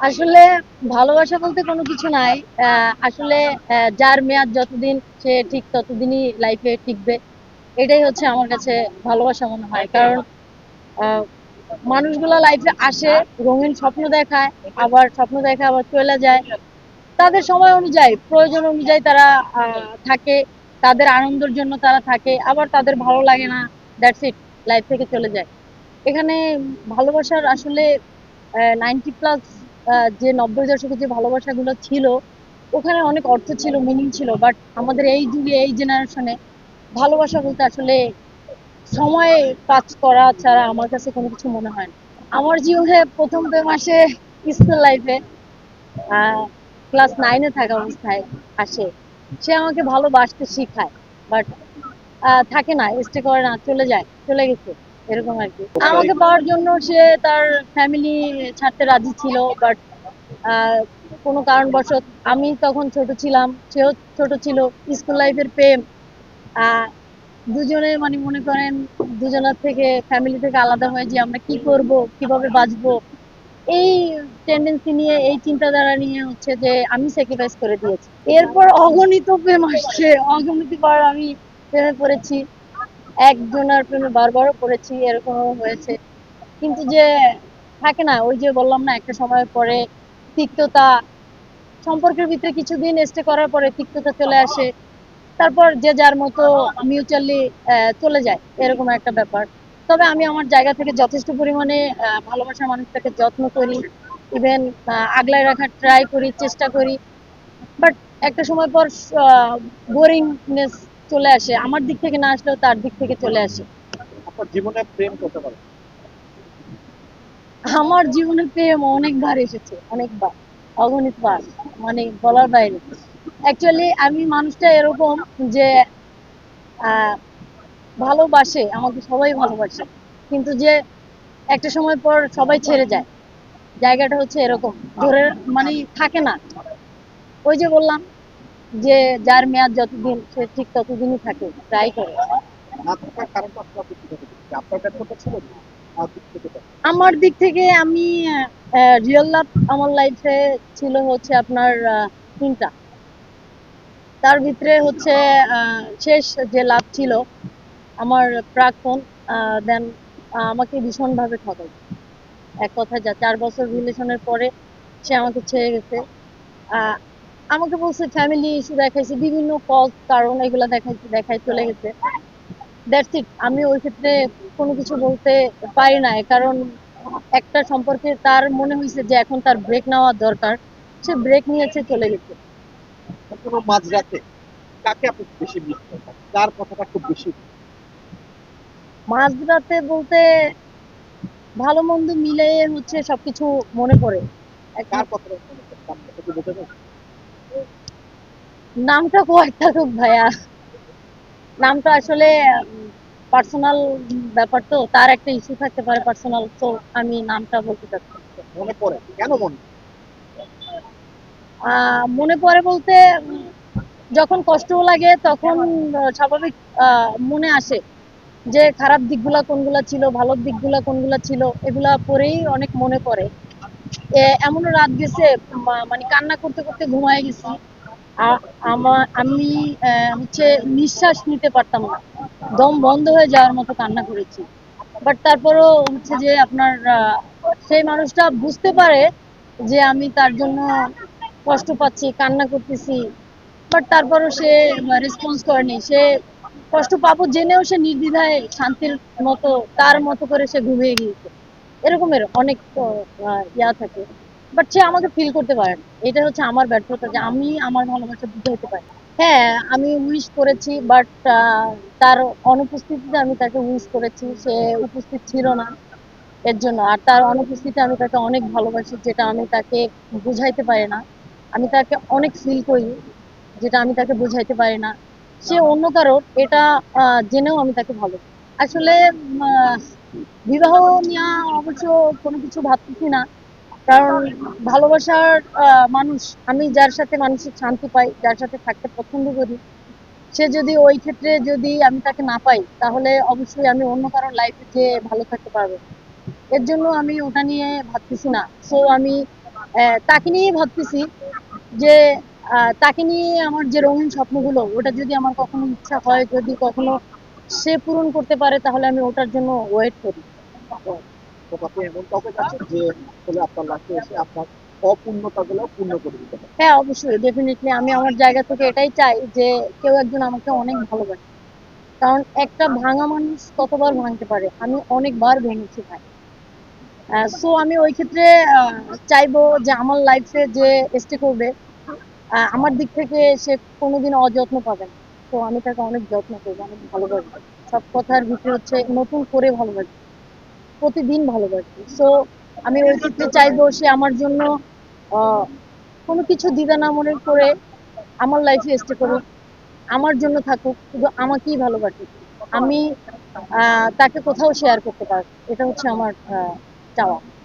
আসলে ভালোবাসা বলতে কোনো কিছু নাই। আসলে যার মেয়াদ যতদিন সে ঠিক ততদিনই লাইফে টিকবে। এটাই হচ্ছে আমার কাছে ভালোবাসা মনে হয়। কারণ আহ, মানুষগুলা লাইফে আসে, রঙিন স্বপ্ন দেখায়, আবার স্বপ্ন দেখে আবার চলে যায়। তাদের সময় অনুযায়ী, প্রয়োজন অনুযায়ী তারা থাকে। তাদের আনন্দের জন্য তারা থাকে, আবার তাদের ভালো লাগে না, দ্যাটস ইট, লাইফ থেকে চলে যায়। এখানে ভালোবাসার আসলে 90 প্লাস, যে 90 দশকে যে ভালোবাসাগুলো ছিল, ওখানে অনেক অর্থ ছিল, মিনিং ছিল। বাট আমাদের এই যুগে, এই জেনারেশনে ভালোবাসা বলতে আসলে সময় কাজ করা ছাড়া আমার কাছে কোনো কিছু মনে হয় না। আমার জীবনে প্রথম প্রেম আসে স্কুল লাইফে, ক্লাস 9-এ থাকা অবস্থায় আসে। সে আমাকে ভালোবাসতে শিখায়, বাট থাকে না, স্টে করে না, চলে যায়, চলে গেছে, এরকম আর কি। আমাকে পাওয়ার জন্য সে তার ফ্যামিলি ছাড়তে রাজি ছিল, বাট কোনো কারণবশত, আমি তখন ছোট ছিলাম, সেও ছোট ছিল, স্কুল লাইফের প্রেম, আহ দুজনে মানে মনে করেন দুজনের থেকে, ফ্যামিলি থেকে আলাদা হয়ে যে আমরা কি করব, কিভাবে বাঁচবো, এই টেন্ডেন্সি নিয়ে, এই চিন্তাধারা নিয়ে হচ্ছে যে আমি স্যাক্রিফাইস করে দিয়েছি। এরপর অগণিত প্রেম আসছে, অগণিত বার আমি প্রেমে পড়েছি, একজনের প্রেমে বারবারও পড়েছি, এরকমও হয়েছে। কিন্তু যে থাকে না, ওই যে বললাম না, একটা সময় পরে তিক্ততা, সম্পর্কের ভিতরে কিছুদিন স্টে করার পরে তিক্ততা চলে আসে। তারপর যে যার মতো মিউচুয়ালি চলে যায়, এরকম একটা ব্যাপার। তবে আমি আমার জায়গা থেকে যথেষ্ট পরিমাণে ভালোবাসার মানুষটাকে যত্ন করি, ইভেন আগলায় রাখার ট্রাই করি, চেষ্টা করি। বাট একটা সময় পর বোরিংনেস চলে আসে, আমার দিক থেকে না আসলেও তার দিক থেকে চলে আসে। আপনার জীবনে প্রেম করতে পারে? আমার জীবনে প্রেম অনেকবার এসেছে, অনেকবার, অগণিত বার, মানে বলার বাইরে। অ্যাকচুয়ালি আমি মানুষটা এরকম যে আহ ভালোবাসে, আমাকে সবাই ভালোবাসে, কিন্তু যে একটা সময় পর সবাই ছেড়ে যায়, জায়গাটা হচ্ছে এরকম, ধরে মানে থাকে না। ওই যে বললাম যে যার মেয়াদ যতদিন সে ঠিক ততদিনই থাকে, ট্রাই করে। না থাকার কারণটা আসলে আপনি কিভাবে দেখছেন? আপনার ব্যর্থতা ছিল না আমার দিক থেকে তো? আমার দিক থেকে আমি রিয়েল লাভ আমার লাইফে ছিল হচ্ছে আপনার তিনটা। তার ভিতরে হচ্ছে শেষ যে লাভ ছিল আমার প্রাক্তন, দেন আমাকে ভীষণ ভাবে ঠকাই। এক কথায় যা 4 বছর রিলেশনের পরে সে আমাকে ছেড়ে গেছে। আহ, আমাকে বলছে ফ্যামিলি ইস্যু দেখাইছে, বিভিন্ন কজ কারণ এগুলা দেখাইছে, দেখাই চলে গেছে, দ্যাটস ইট। আমি ওই ক্ষেত্রে কোনো কিছু বলতে পারি না, কারণ একটা সম্পর্কে তার মনে হয়েছে যে এখন তার ব্রেক নেওয়া দরকার, সে ব্রেক নিয়েছে, চলে গেছে। কোনো মাঝরাতে কাকে আপনি বেশি মিস করেন, কার কথাটা খুব বেশি? মাঝরাতে বলতে ভালো মন্দ মিলে হচ্ছে সবকিছু মনে পড়ে এখন। কার কথাটা মনে করেন, তার কথা কি বোঝা যায়? নামটা কয়েক থাকুক ভাইয়া, নামটা আসলে পার্সোনাল ব্যাপার, তো তার একটা ইস্যু থাকতে পারে পার্সোনাল, তো আমি নামটা বলতে চাচ্ছি না। মনে পড়ে কেন মনে পড়ে? মনে পড়ে বলতে যখন কষ্টও লাগে তখন স্বাভাবিক মনে আসে যে খারাপ দিকগুলা কোনগুলা ছিল, ভালো দিকগুলা কোনগুলা ছিল, এগুলা পরেই অনেক মনে পড়ে। এমনও রাত গেছে, মানে কান্না করতে করতে ঘুমায় গেছি। আমি হচ্ছে নিঃশ্বাস নিতে পারতাম না, দম বন্ধ হয়ে যাওয়ার মতো কান্না করেছি। বাট তারপরও হচ্ছে যে আপনার সেই মানুষটা বুঝতে পারে যে আমি তার জন্য কষ্ট পাচ্ছি, কান্না করতেছি, বাট তারপরও সে রেসপন্স করেনি। সে কষ্ট পাবো জেনেও সে নির্দ্বিধায় শান্তির মতো, তার মতো করে সে ঘুমিয়ে গিয়েছে। এরকমের অনেক ইয়া থাকে, বাট সে আমাকে ফিল করতে পারে না। এটা হচ্ছে আমার ব্যর্থতা, যে আমি আমার ভালোবাসা বুঝাইতে পারি না। হ্যাঁ, আমি উইশ করেছি, বাট তার অনুপস্থিতিতে আমি তাকে উইশ করেছি, সে উপস্থিত ছিল না, এর জন্য। আর তার অনুপস্থিতিতে আমি তাকে অনেক ভালোবাসি, যেটা আমি তাকে বুঝাইতে পারি না। আমি তাকে অনেক ফিল করি, যেটা আমি তাকে বুঝাইতে পারি না। সে অন্য কারোর, এটা জেনেও আমি তাকে ভালো। আসলে বিবাহ নিয়ে অবশ্য কোনো কিছু ভাবতেছি না, কারণ ভালোবাসার মানুষ, আমি যার সাথে মানসিক শান্তি পাই, যার সাথে থাকতে পছন্দ করি, সে যদি ওই ক্ষেত্রে যদি আমি তাকে না পাই, তাহলে অবশ্যই আমি অন্য কারোর লাইফে যে ভালো থাকতে পারবো না। এর জন্য আমি ওটা নিয়ে ভাবতেছি না। সো আমি তাকে নিয়েই ভাবতেছি যে তাকে নিয়ে আমার যে রঙিন স্বপ্নগুলো ওটা যদি আমার কখনো ইচ্ছা হয়, যদি কখনো সে পূরণ করতে পারে, তাহলে আমি ওটার জন্য ওয়েট করি। তো আপনি এমন কাউকে চাচ্ছেন যে আসলে আপনার লাইফে এসে আপনার অপূর্ণতা গুলো পূর্ণ করে দিতে পারে? হ্যাঁ, অবশ্যই, ডেফিনেটলি আমি আমার জায়গা থেকে এটাই চাই যে কেউ একজন আমাকে অনেক ভালোবাসে। কারণ একটা ভাঙা মানুষ কতবার ভাঙতে পারে, আমি অনেকবার ভেঙেছি ভাই। সো আমি ওই ক্ষেত্রে আহ, চাইবো যে আমার লাইফে যে স্টে করবে, আমার দিক থেকে সে কোনোদিন অযত্ন পাবে না। তো আমি তাকে অনেক যত্ন করবো, অনেক ভালোবাসবো। সব কথার ভিতরে হচ্ছে নতুন করে ভালোবাসবো, প্রতিদিন ভালোবাসবো। সো আমি ওই ক্ষেত্রে চাইবো সে আমার জন্য আহ, কোনো কিছু দ্বিধা না মনে করে আমার লাইফে স্টে করুক, আমার জন্য থাকুক, শুধু আমাকেই ভালোবাসুক। আমি তাকে কোথাও শেয়ার করতে পারবো, এটা হচ্ছে আমার চাওয়া।